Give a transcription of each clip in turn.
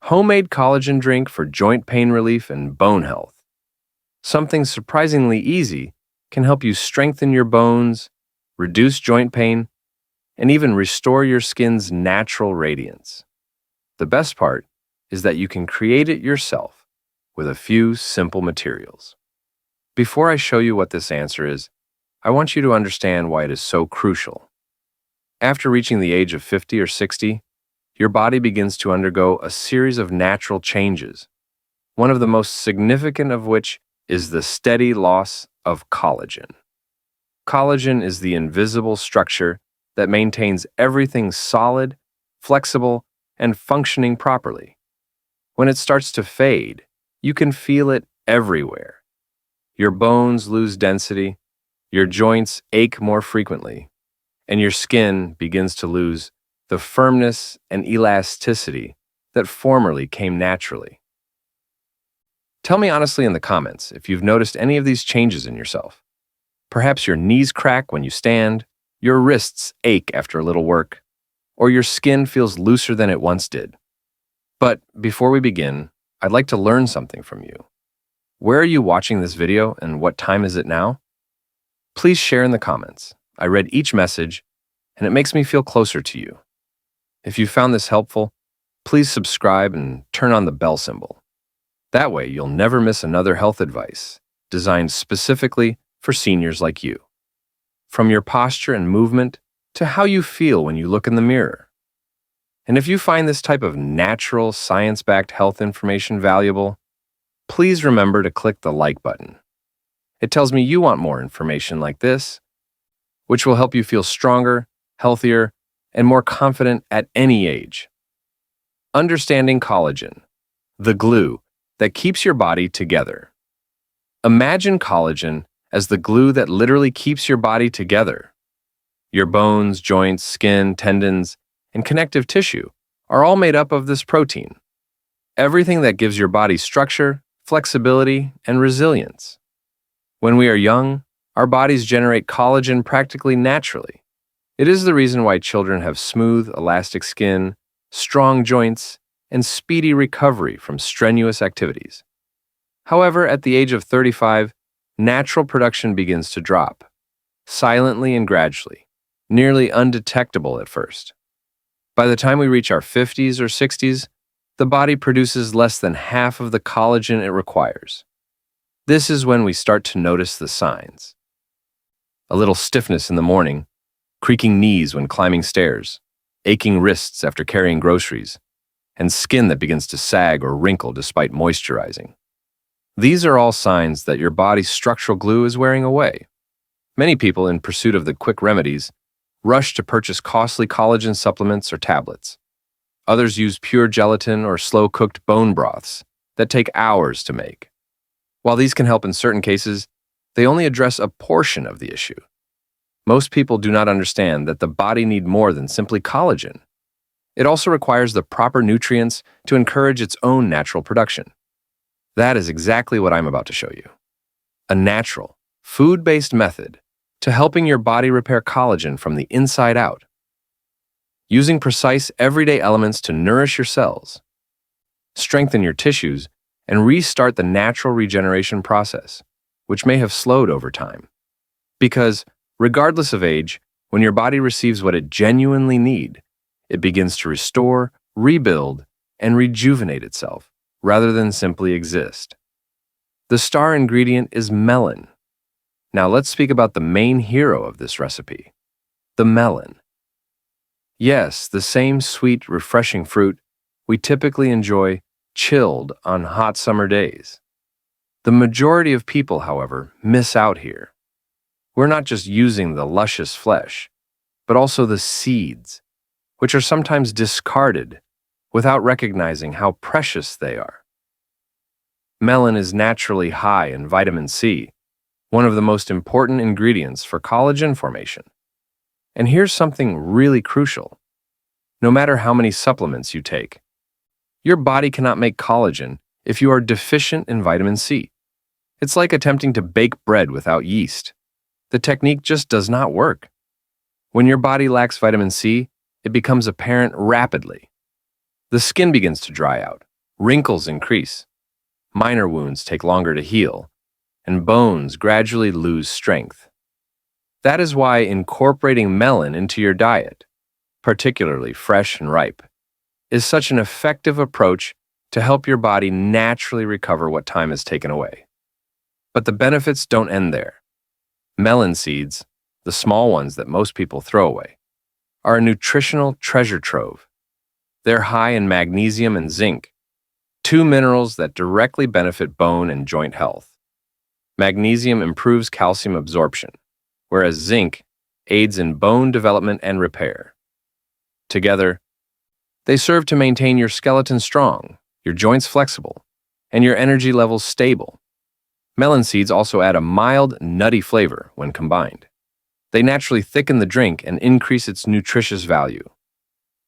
Homemade collagen drink for joint pain relief and bone health. Something surprisingly easy can help you strengthen your bones, reduce joint pain, and even restore your skin's natural radiance. The best part is that you can create it yourself with a few simple materials. Before I show you what this answer is, I want you to understand why it is so crucial. After reaching the age of 50 or 60, your body begins to undergo a series of natural changes, one of the most significant of which is the steady loss of collagen. Collagen is the invisible structure that maintains everything solid, flexible, and functioning properly. When it starts to fade, you can feel it everywhere. Your bones lose density, your joints ache more frequently, and your skin begins to lose the firmness and elasticity that formerly came naturally. Tell me honestly in the comments if you've noticed any of these changes in yourself. Perhaps your knees crack when you stand, your wrists ache after a little work, or your skin feels looser than it once did. But before we begin, I'd like to learn something from you. Where are you watching this video and what time is it now? Please share in the comments. I read each message, and it makes me feel closer to you. If you found this helpful, please subscribe and turn on the bell symbol. That way, you'll never miss another health advice designed specifically for seniors like you. From your posture and movement to how you feel when you look in the mirror. And if you find this type of natural, science-backed health information valuable, please remember to click the like button. It tells me you want more information like this, which will help you feel stronger, healthier, and more confident at any age. Understanding collagen, the glue that keeps your body together. Imagine collagen as the glue that literally keeps your body together. Your bones, joints, skin, tendons, and connective tissue are all made up of this protein. Everything that gives your body structure, flexibility, and resilience. When we are young, our bodies generate collagen practically naturally. It is the reason why children have smooth, elastic skin, strong joints, and speedy recovery from strenuous activities. However, at the age of 35, natural production begins to drop, silently and gradually, nearly undetectable at first. By the time we reach our 50s or 60s, the body produces less than half of the collagen it requires. This is when we start to notice the signs. A little stiffness in the morning, creaking knees when climbing stairs, aching wrists after carrying groceries, and skin that begins to sag or wrinkle despite moisturizing. These are all signs that your body's structural glue is wearing away. Many people, in pursuit of the quick remedies, rush to purchase costly collagen supplements or tablets. Others use pure gelatin or slow-cooked bone broths that take hours to make. While these can help in certain cases, they only address a portion of the issue. Most people do not understand that the body needs more than simply collagen. It also requires the proper nutrients to encourage its own natural production. That is exactly what I'm about to show you. A natural, food-based method to helping your body repair collagen from the inside out. Using precise, everyday elements to nourish your cells, strengthen your tissues, and restart the natural regeneration process, which may have slowed over time. Because, regardless of age, when your body receives what it genuinely needs, it begins to restore, rebuild, and rejuvenate itself, rather than simply exist. The star ingredient is melon. Now let's speak about the main hero of this recipe, the melon. Yes, the same sweet, refreshing fruit we typically enjoy chilled on hot summer days. The majority of people, however, miss out here. We're not just using the luscious flesh, but also the seeds, which are sometimes discarded without recognizing how precious they are. Melon is naturally high in vitamin C, one of the most important ingredients for collagen formation. And here's something really crucial. No matter how many supplements you take, your body cannot make collagen if you are deficient in vitamin C. It's like attempting to bake bread without yeast. The technique just does not work. When your body lacks vitamin C, it becomes apparent rapidly. The skin begins to dry out, Wrinkles increase, minor wounds take longer to heal, and bones gradually lose strength. That is why incorporating melon into your diet, particularly fresh and ripe, is such an effective approach to help your body naturally recover what time has taken away. But the benefits don't end there. Melon seeds, the small ones that most people throw away, are a nutritional treasure trove. They're high in magnesium and zinc, two minerals that directly benefit bone and joint health. Magnesium improves calcium absorption, whereas zinc aids in bone development and repair. Together, they serve to maintain your skeleton strong, your joints flexible, and your energy levels stable. Melon seeds also add a mild, nutty flavor when combined. They naturally thicken the drink and increase its nutritious value.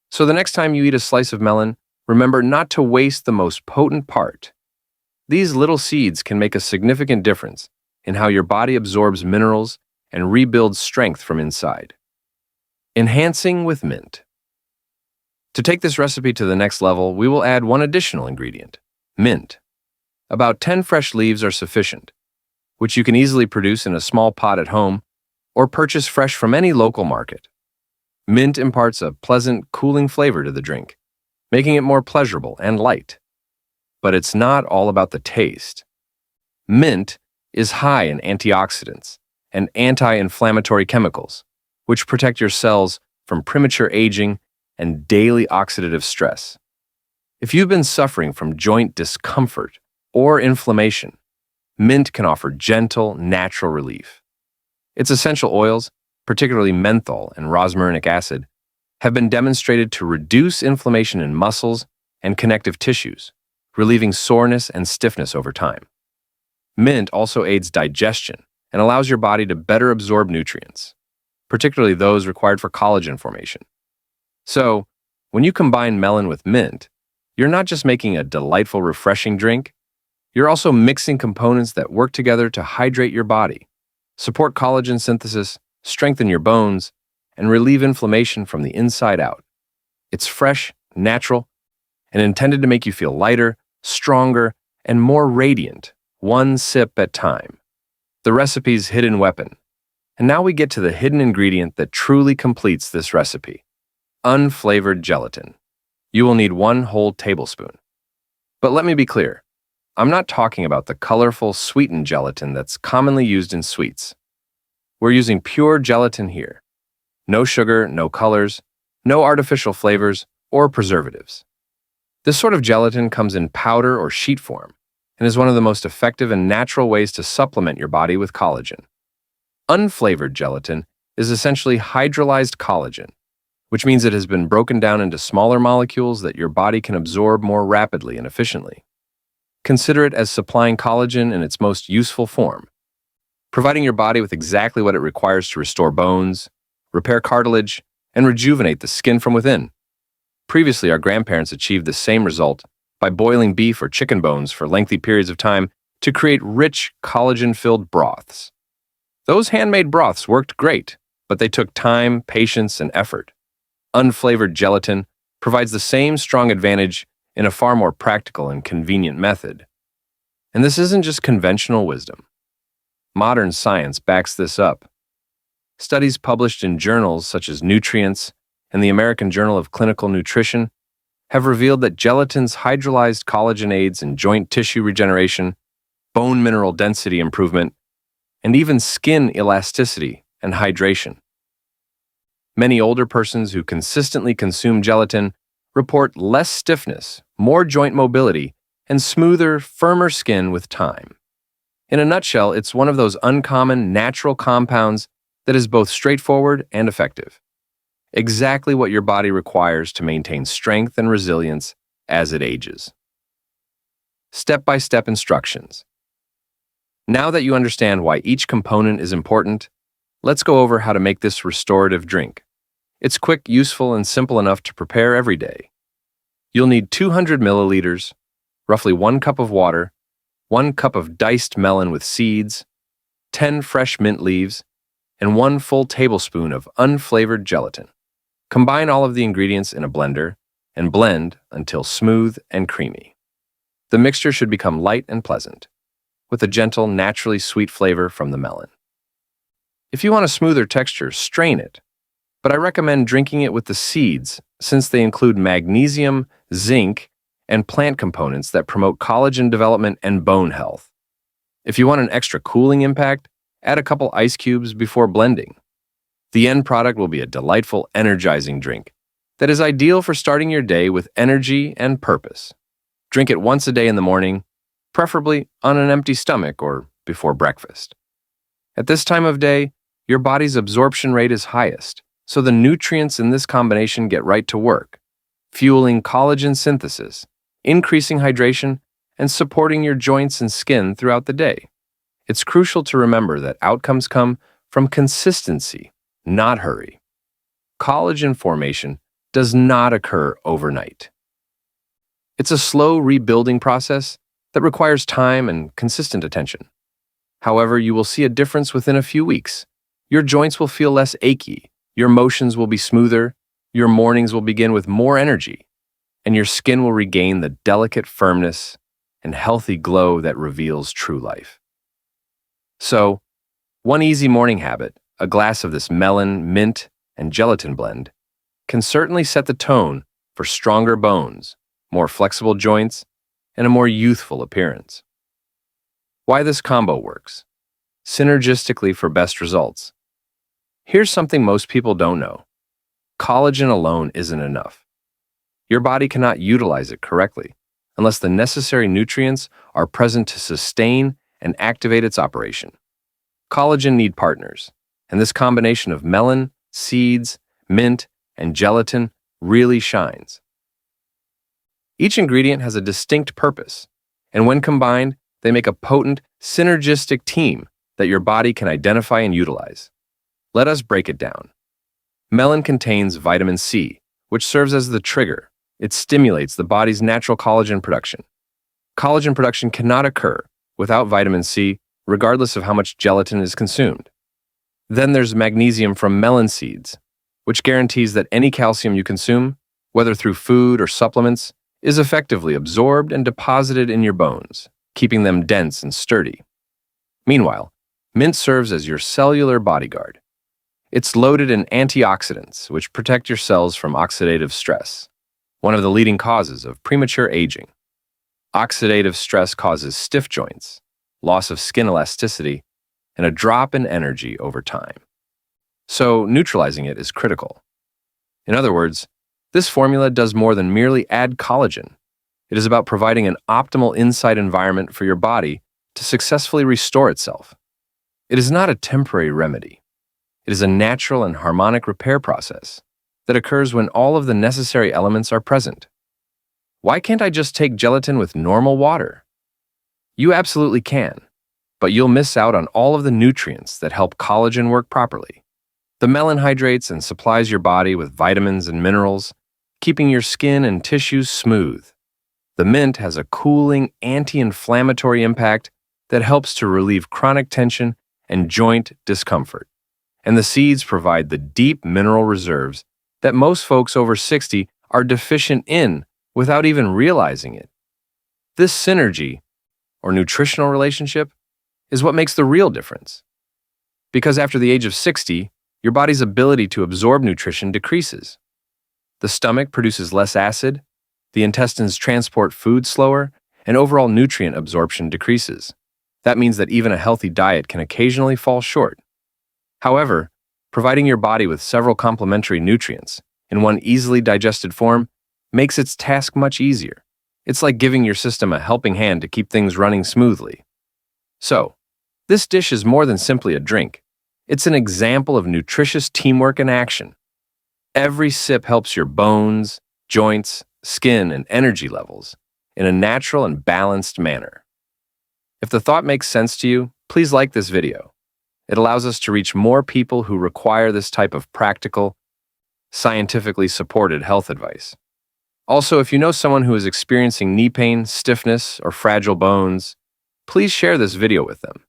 So the next time you eat a slice of melon, remember not to waste the most potent part. These little seeds can make a significant difference in how your body absorbs minerals and rebuilds strength from inside. Enhancing with mint. To take this recipe to the next level, we will add one additional ingredient, mint. About 10 fresh leaves are sufficient, which you can easily produce in a small pot at home or purchase fresh from any local market. Mint imparts a pleasant, cooling flavor to the drink, making it more pleasurable and light. But it's not all about the taste. Mint is high in antioxidants and anti-inflammatory chemicals, which protect your cells from premature aging and daily oxidative stress. If you've been suffering from joint discomfort or inflammation, mint can offer gentle, natural relief. Its essential oils, particularly menthol and rosmarinic acid, have been demonstrated to reduce inflammation in muscles and connective tissues, relieving soreness and stiffness over time. Mint also aids digestion and allows your body to better absorb nutrients, particularly those required for collagen formation. So, when you combine melon with mint, you're not just making a delightful, refreshing drink, you're also mixing components that work together to hydrate your body, support collagen synthesis, strengthen your bones, and relieve inflammation from the inside out. It's fresh, natural, and intended to make you feel lighter, stronger, and more radiant, one sip at a time. The recipe's hidden weapon. And now we get to the hidden ingredient that truly completes this recipe. Unflavored gelatin. You will need 1 whole tablespoon. But let me be clear, I'm not talking about the colorful, sweetened gelatin that's commonly used in sweets. We're using pure gelatin here. No sugar, no colors, no artificial flavors or preservatives. This sort of gelatin comes in powder or sheet form and is one of the most effective and natural ways to supplement your body with collagen. Unflavored gelatin is essentially hydrolyzed collagen, which means it has been broken down into smaller molecules that your body can absorb more rapidly and efficiently. Consider it as supplying collagen in its most useful form, providing your body with exactly what it requires to restore bones, repair cartilage, and rejuvenate the skin from within. Previously, our grandparents achieved the same result by boiling beef or chicken bones for lengthy periods of time to create rich, collagen-filled broths. Those handmade broths worked great, but they took time, patience, and effort. Unflavored gelatin provides the same strong advantage in a far more practical and convenient method. And this isn't just conventional wisdom. Modern science backs this up. Studies published in journals such as Nutrients and the American Journal of Clinical Nutrition have revealed that gelatin's hydrolyzed collagen aids in joint tissue regeneration, bone mineral density improvement, and even skin elasticity and hydration. Many older persons who consistently consume gelatin report less stiffness, more joint mobility, and smoother, firmer skin with time. In a nutshell, it's one of those uncommon, natural compounds that is both straightforward and effective. Exactly what your body requires to maintain strength and resilience as it ages. Step-by-step instructions. Now that you understand why each component is important, let's go over how to make this restorative drink. It's quick, useful, and simple enough to prepare every day. You'll need 200 milliliters, roughly 1 cup of water, 1 cup of diced melon with seeds, 10 fresh mint leaves, and 1 full tablespoon of unflavored gelatin. Combine all of the ingredients in a blender and blend until smooth and creamy. The mixture should become light and pleasant, with a gentle, naturally sweet flavor from the melon. If you want a smoother texture, strain it, but I recommend drinking it with the seeds since they include magnesium, zinc, and plant components that promote collagen development and bone health. If you want an extra cooling impact, add a couple ice cubes before blending. The end product will be a delightful, energizing drink that is ideal for starting your day with energy and purpose. Drink it once a day in the morning, preferably on an empty stomach or before breakfast. At this time of day, your body's absorption rate is highest, so the nutrients in this combination get right to work, fueling collagen synthesis, increasing hydration, and supporting your joints and skin throughout the day. It's crucial to remember that outcomes come from consistency, not hurry. Collagen formation does not occur overnight. It's a slow rebuilding process that requires time and consistent attention. However, you will see a difference within a few weeks. Your joints will feel less achy, your motions will be smoother, your mornings will begin with more energy, and your skin will regain the delicate firmness and healthy glow that reveals true life. So, one easy morning habit, a glass of this melon, mint, and gelatin blend, can certainly set the tone for stronger bones, more flexible joints, and a more youthful appearance. Why this combo works. Synergistically for best results. Here's something most people don't know. Collagen alone isn't enough. Your body cannot utilize it correctly unless the necessary nutrients are present to sustain and activate its operation. Collagen need partners, and this combination of melon, seeds, mint, and gelatin really shines. Each ingredient has a distinct purpose, and when combined, they make a potent, synergistic team that your body can identify and utilize. Let us break it down. Melon contains vitamin C, which serves as the trigger. It stimulates the body's natural collagen production. Collagen production cannot occur without vitamin C, regardless of how much gelatin is consumed. Then there's magnesium from melon seeds, which guarantees that any calcium you consume, whether through food or supplements, is effectively absorbed and deposited in your bones, keeping them dense and sturdy. Meanwhile, mint serves as your cellular bodyguard. It's loaded in antioxidants, which protect your cells from oxidative stress, one of the leading causes of premature aging. Oxidative stress causes stiff joints, loss of skin elasticity, and a drop in energy over time. So, neutralizing it is critical. In other words, this formula does more than merely add collagen. It is about providing an optimal inside environment for your body to successfully restore itself. It is not a temporary remedy. It is a natural and harmonic repair process that occurs when all of the necessary elements are present. Why can't I just take gelatin with normal water? You absolutely can, but you'll miss out on all of the nutrients that help collagen work properly. The melon hydrates and supplies your body with vitamins and minerals, keeping your skin and tissues smooth. The mint has a cooling, anti-inflammatory impact that helps to relieve chronic tension and joint discomfort. And the seeds provide the deep mineral reserves that most folks over 60 are deficient in without even realizing it. This synergy, or nutritional relationship, is what makes the real difference. Because after the age of 60, your body's ability to absorb nutrition decreases. The stomach produces less acid, the intestines transport food slower, and overall nutrient absorption decreases. That means that even a healthy diet can occasionally fall short. However, providing your body with several complementary nutrients in one easily digested form makes its task much easier. It's like giving your system a helping hand to keep things running smoothly. So, this dish is more than simply a drink. It's an example of nutritious teamwork in action. Every sip helps your bones, joints, skin, and energy levels in a natural and balanced manner. If the thought makes sense to you, please like this video. It allows us to reach more people who require this type of practical, scientifically supported health advice. Also, if you know someone who is experiencing knee pain, stiffness, or fragile bones, please share this video with them.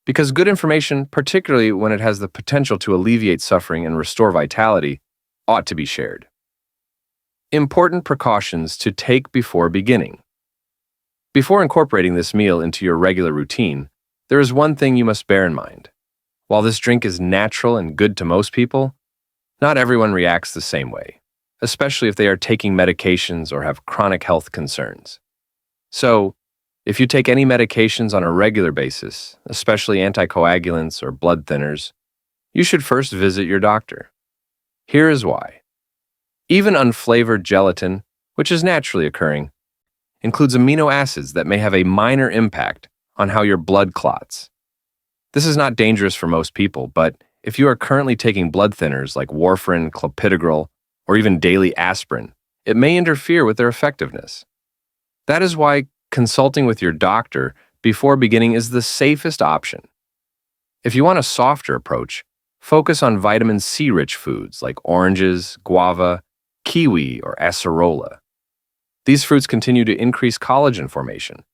Because good information, particularly when it has the potential to alleviate suffering and restore vitality, ought to be shared. Important precautions to take before beginning. Before incorporating this meal into your regular routine, there is one thing you must bear in mind. While this drink is natural and good to most people, not everyone reacts the same way, especially if they are taking medications or have chronic health concerns. So, if you take any medications on a regular basis, especially anticoagulants or blood thinners, you should first visit your doctor. Here is why. Even unflavored gelatin, which is naturally occurring, includes amino acids that may have a minor impact on how your blood clots. This is not dangerous for most people, but if you are currently taking blood thinners like warfarin, clopidogrel, or even daily aspirin, it may interfere with their effectiveness. That is why consulting with your doctor before beginning is the safest option. If you want a softer approach, focus on vitamin C-rich foods like oranges, guava, kiwi, or acerola. These fruits continue to increase collagen formation,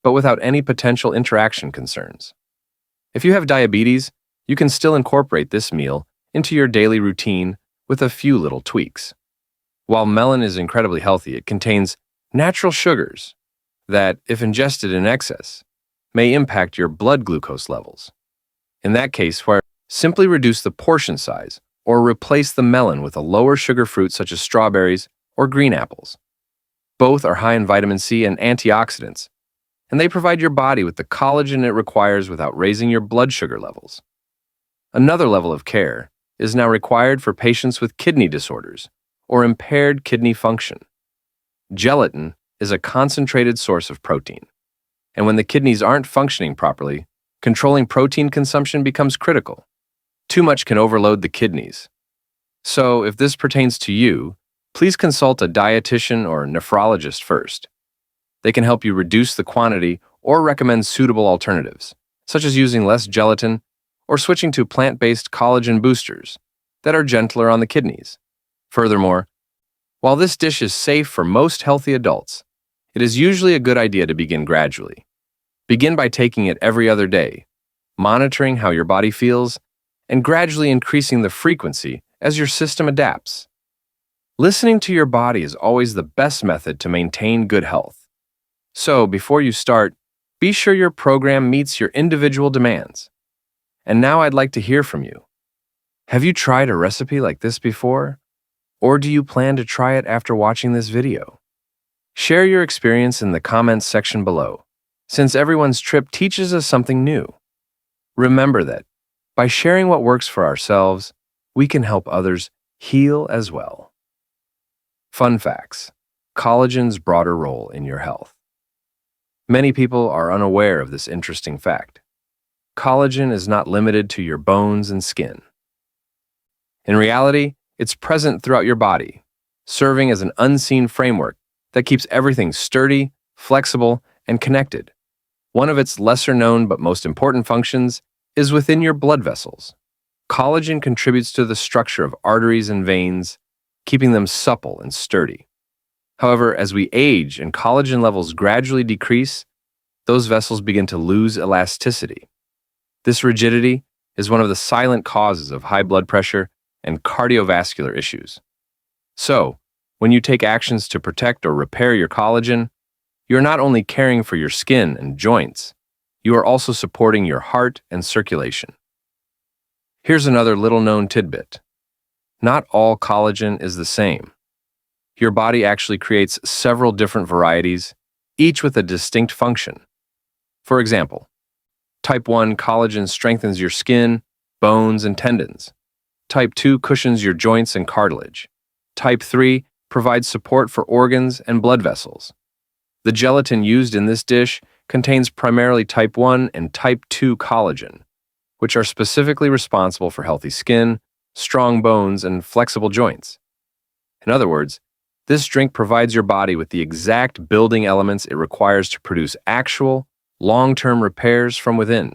but without any potential interaction concerns. If you have diabetes, you can still incorporate this meal into your daily routine with a few little tweaks. While melon is incredibly healthy, it contains natural sugars that, if ingested in excess, may impact your blood glucose levels. In that case, simply reduce the portion size or replace the melon with a lower sugar fruit such as strawberries or green apples. Both are high in vitamin C and antioxidants, and they provide your body with the collagen it requires without raising your blood sugar levels. Another level of care is now required for patients with kidney disorders or impaired kidney function. Gelatin is a concentrated source of protein, and when the kidneys aren't functioning properly, controlling protein consumption becomes critical. Too much can overload the kidneys. So, if this pertains to you, please consult a dietitian or nephrologist first. They can help you reduce the quantity or recommend suitable alternatives, such as using less gelatin or switching to plant-based collagen boosters that are gentler on the kidneys. Furthermore, while this dish is safe for most healthy adults, it is usually a good idea to begin gradually. Begin by taking it every other day, monitoring how your body feels, and gradually increasing the frequency as your system adapts. Listening to your body is always the best method to maintain good health. So, before you start, be sure your program meets your individual demands. And now I'd like to hear from you. Have you tried a recipe like this before? Or do you plan to try it after watching this video? Share your experience in the comments section below, since everyone's trip teaches us something new. Remember that by sharing what works for ourselves, we can help others heal as well. Fun facts: collagen's broader role in your health. Many people are unaware of this interesting fact. Collagen is not limited to your bones and skin. In reality, it's present throughout your body, serving as an unseen framework that keeps everything sturdy, flexible, and connected. One of its lesser-known but most important functions is within your blood vessels. Collagen contributes to the structure of arteries and veins, keeping them supple and sturdy. However, as we age and collagen levels gradually decrease, those vessels begin to lose elasticity. This rigidity is one of the silent causes of high blood pressure and cardiovascular issues. So, when you take actions to protect or repair your collagen, you're not only caring for your skin and joints, you are also supporting your heart and circulation. Here's another little-known tidbit. Not all collagen is the same. Your body actually creates several different varieties, each with a distinct function. For example, Type 1 collagen strengthens your skin, bones, and tendons. Type 2 cushions your joints and cartilage. Type 3 provides support for organs and blood vessels. The gelatin used in this dish contains primarily type 1 and type 2 collagen, which are specifically responsible for healthy skin, strong bones, and flexible joints. In other words, this drink provides your body with the exact building elements it requires to produce actual, long-term repairs from within.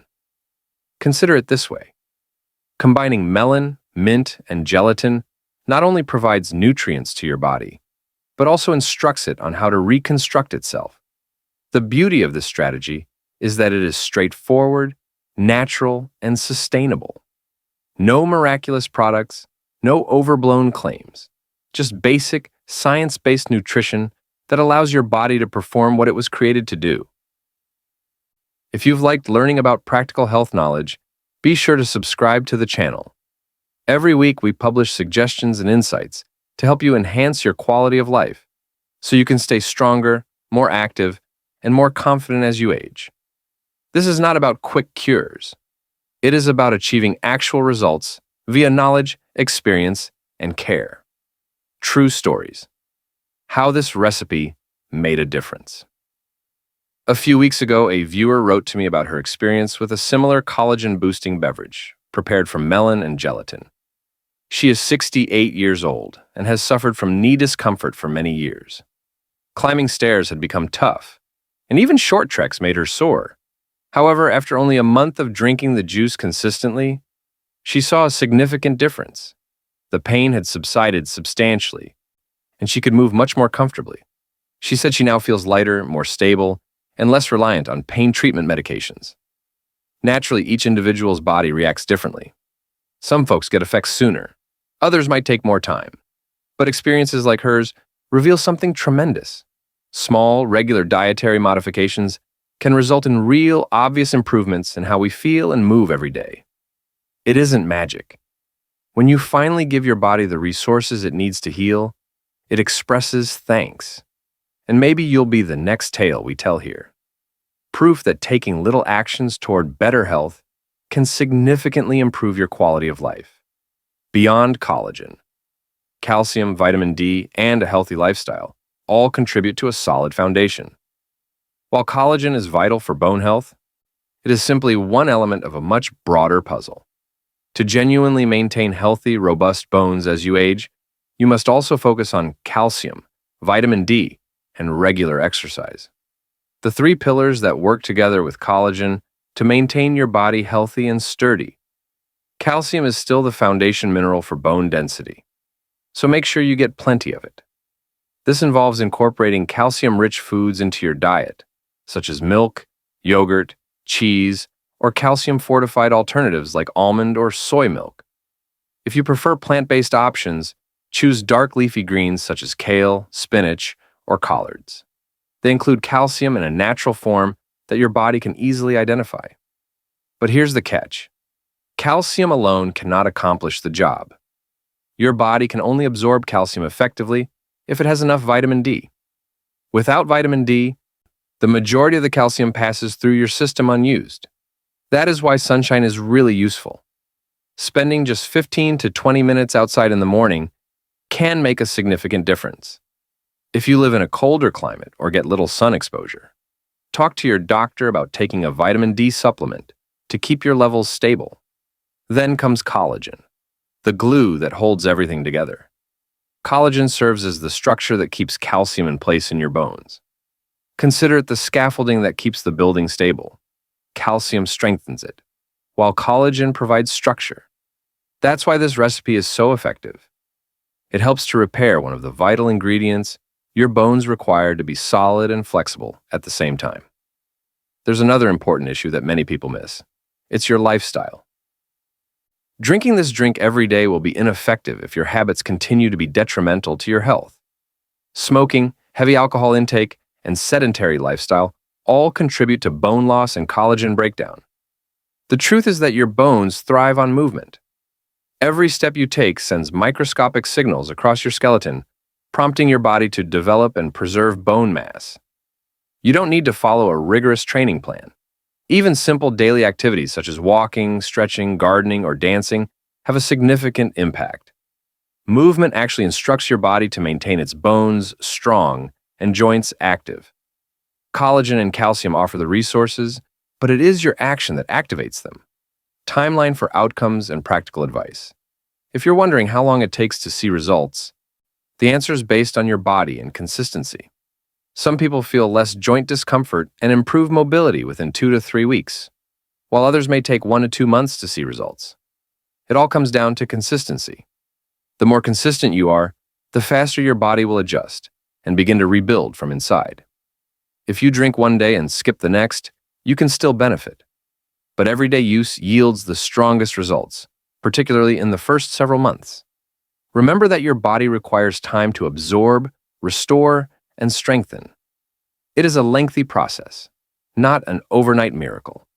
Consider it this way. Combining melon, mint, and gelatin not only provides nutrients to your body, but also instructs it on how to reconstruct itself. The beauty of this strategy is that it is straightforward, natural, and sustainable. No miraculous products, no overblown claims, just basic, science-based nutrition that allows your body to perform what it was created to do. If you've liked learning about practical health knowledge, be sure to subscribe to the channel. Every week we publish suggestions and insights to help you enhance your quality of life so you can stay stronger, more active, and more confident as you age. This is not about quick cures. It is about achieving actual results via knowledge, experience, and care. True stories. How this recipe made a difference. A few weeks ago, a viewer wrote to me about her experience with a similar collagen-boosting beverage prepared from Melon and Gelatin. She is 68 years old and has suffered from knee discomfort for many years. Climbing stairs had become tough, and even short treks made her sore. However, after only a month of drinking the juice consistently, she saw a significant difference. The pain had subsided substantially, and she could move much more comfortably. She said she now feels lighter, more stable, and less reliant on pain treatment medications. Naturally, each individual's body reacts differently. Some folks get effects sooner. Others might take more time. But experiences like hers reveal something tremendous. Small, regular dietary modifications can result in real, obvious improvements in how we feel and move every day. It isn't magic. When you finally give your body the resources it needs to heal, it expresses thanks. And maybe you'll be the next tale we tell here. Proof that taking little actions toward better health can significantly improve your quality of life. Beyond collagen, calcium, vitamin D, and a healthy lifestyle all contribute to a solid foundation. While collagen is vital for bone health, it is simply one element of a much broader puzzle. To genuinely maintain healthy, robust bones as you age, you must also focus on calcium, vitamin D, and regular exercise. The three pillars that work together with collagen to maintain your body healthy and sturdy. Calcium is still the foundation mineral for bone density, so make sure you get plenty of it. This involves incorporating calcium-rich foods into your diet, such as milk, yogurt, cheese, or calcium-fortified alternatives like almond or soy milk. If you prefer plant-based options, choose dark leafy greens such as kale, spinach, or collards. They include calcium in a natural form that your body can easily identify. But here's the catch. Calcium alone cannot accomplish the job. Your body can only absorb calcium effectively if it has enough vitamin D. Without vitamin D, the majority of the calcium passes through your system unused. That is why sunshine is really useful. Spending just 15 to 20 minutes outside in the morning can make a significant difference. If you live in a colder climate or get little sun exposure, talk to your doctor about taking a vitamin D supplement to keep your levels stable. Then comes collagen, the glue that holds everything together. Collagen serves as the structure that keeps calcium in place in your bones. Consider it the scaffolding that keeps the building stable. Calcium strengthens it, while collagen provides structure. That's why this recipe is so effective. It helps to repair one of the vital ingredients your bones require to be solid and flexible at the same time. There's another important issue that many people miss. It's your lifestyle. Drinking this drink every day will be ineffective if your habits continue to be detrimental to your health. Smoking, heavy alcohol intake, and sedentary lifestyle all contribute to bone loss and collagen breakdown. The truth is that your bones thrive on movement. Every step you take sends microscopic signals across your skeleton, prompting your body to develop and preserve bone mass. You don't need to follow a rigorous training plan. Even simple daily activities such as walking, stretching, gardening, or dancing have a significant impact. Movement actually instructs your body to maintain its bones strong and joints active. Collagen and calcium offer the resources, but it is your action that activates them. Timeline for outcomes and practical advice. If you're wondering how long it takes to see results, the answer is based on your body and consistency. Some people feel less joint discomfort and improve mobility within 2 to 3 weeks, while others may take 1 to 2 months to see results. It all comes down to consistency. The more consistent you are, the faster your body will adjust and begin to rebuild from inside. If you drink one day and skip the next, you can still benefit. But everyday use yields the strongest results, particularly in the first several months. Remember that your body requires time to absorb, restore, and strengthen. It is a lengthy process. not an overnight miracle.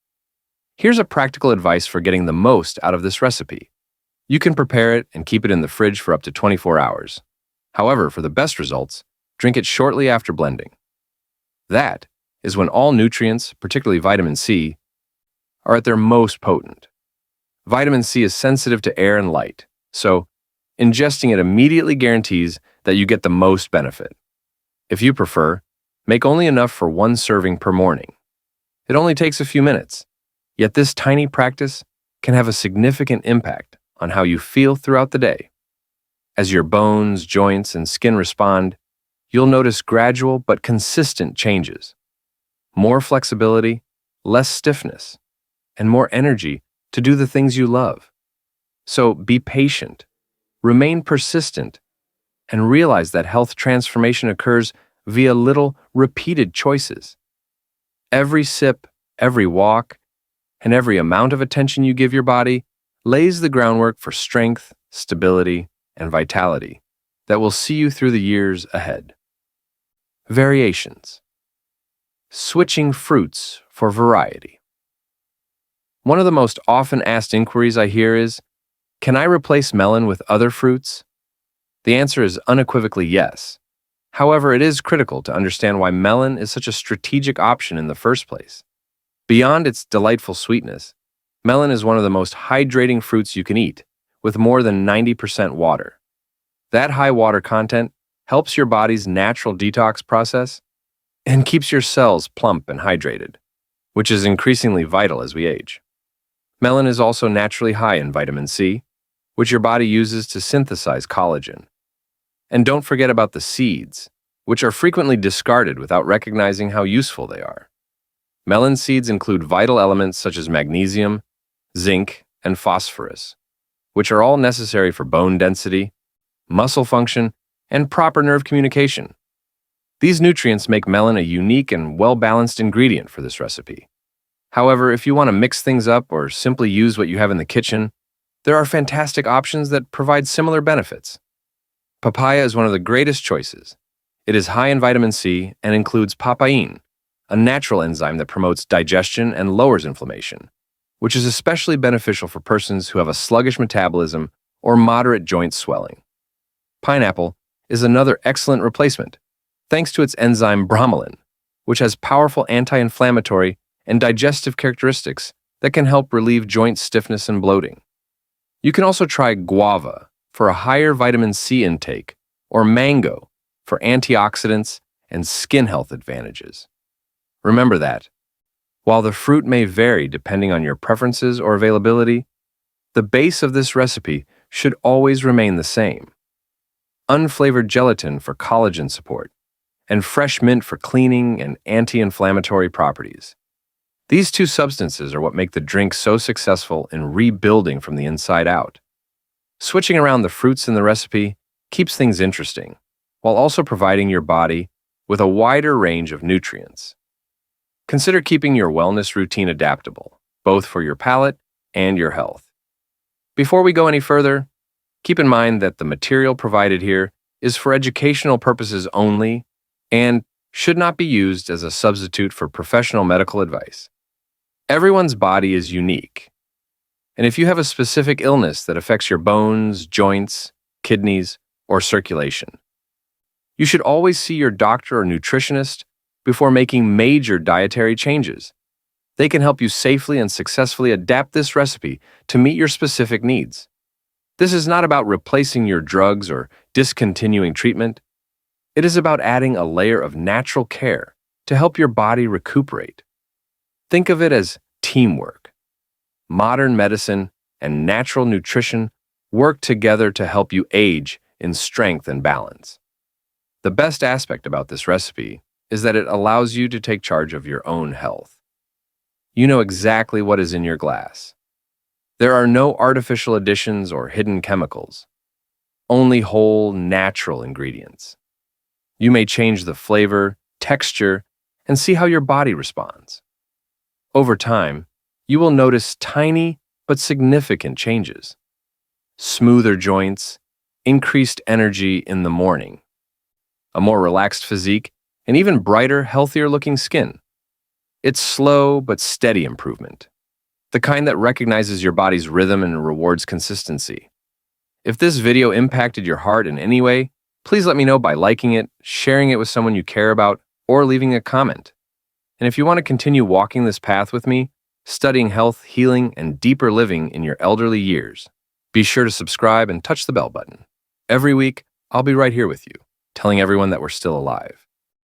Here's a practical advice for getting the most out of this recipe. You can prepare it and keep it in the fridge for up to 24 hours. However, for the best results, drink it shortly after blending. That is when all nutrients, particularly vitamin C, are at their most potent. Vitamin C is sensitive to air and light, so ingesting it immediately guarantees that you get the most benefit. If you prefer, make only enough for one serving per morning. It only takes a few minutes, yet this tiny practice can have a significant impact on how you feel throughout the day. As your bones, joints, and skin respond, you'll notice gradual but consistent changes. More flexibility, less stiffness, and more energy to do the things you love. So be patient, remain persistent, and realize that health transformation occurs via little, repeated choices. Every sip, every walk, and every amount of attention you give your body lays the groundwork for strength, stability, and vitality that will see you through the years ahead. Variations. Switching fruits for variety. One of the most often asked inquiries I hear is, can I replace melon with other fruits? The answer is unequivocally yes. However, it is critical to understand why melon is such a strategic option in the first place. Beyond its delightful sweetness, melon is one of the most hydrating fruits you can eat, with more than 90% water. That high water content helps your body's natural detox process and keeps your cells plump and hydrated, which is increasingly vital as we age. Melon is also naturally high in vitamin C, which your body uses to synthesize collagen. And don't forget about the seeds, which are frequently discarded without recognizing how useful they are. Melon seeds include vital elements such as magnesium, zinc, and phosphorus, which are all necessary for bone density, muscle function, and proper nerve communication. These nutrients make melon a unique and well-balanced ingredient for this recipe. However, if you want to mix things up or simply use what you have in the kitchen, there are fantastic options that provide similar benefits. Papaya is one of the greatest choices. It is high in vitamin C and includes papain, a natural enzyme that promotes digestion and lowers inflammation, which is especially beneficial for persons who have a sluggish metabolism or moderate joint swelling. Pineapple is another excellent replacement, thanks to its enzyme bromelain, which has powerful anti-inflammatory and digestive characteristics that can help relieve joint stiffness and bloating. You can also try guava for a higher vitamin C intake, or mango for antioxidants and skin health advantages. Remember that, while the fruit may vary depending on your preferences or availability, the base of this recipe should always remain the same. Unflavored gelatin for collagen support, and fresh mint for cleaning and anti-inflammatory properties. These two substances are what make the drink so successful in rebuilding from the inside out. Switching around the fruits in the recipe keeps things interesting, while also providing your body with a wider range of nutrients. Consider keeping your wellness routine adaptable, both for your palate and your health. Before we go any further, keep in mind that the material provided here is for educational purposes only and should not be used as a substitute for professional medical advice. Everyone's body is unique, and if you have a specific illness that affects your bones, joints, kidneys, or circulation, you should always see your doctor or nutritionist before making major dietary changes. They can help you safely and successfully adapt this recipe to meet your specific needs. This is not about replacing your drugs or discontinuing treatment. It is about adding a layer of natural care to help your body recuperate. Think of it as teamwork. Modern medicine and natural nutrition work together to help you age in strength and balance. The best aspect about this recipe is that it allows you to take charge of your own health. You know exactly what is in your glass. There are no artificial additions or hidden chemicals, only whole, natural ingredients. You may change the flavor, texture, and see how your body responds. Over time, you will notice tiny but significant changes. Smoother joints, increased energy in the morning, a more relaxed physique, and even brighter, healthier-looking skin. It's slow but steady improvement, the kind that recognizes your body's rhythm and rewards consistency. If this video impacted your heart in any way, please let me know by liking it, sharing it with someone you care about, or leaving a comment. And if you want to continue walking this path with me, studying health, healing, and deeper living in your elderly years, be sure to subscribe and touch the bell button. Every week, I'll be right here with you, telling everyone that we're still alive.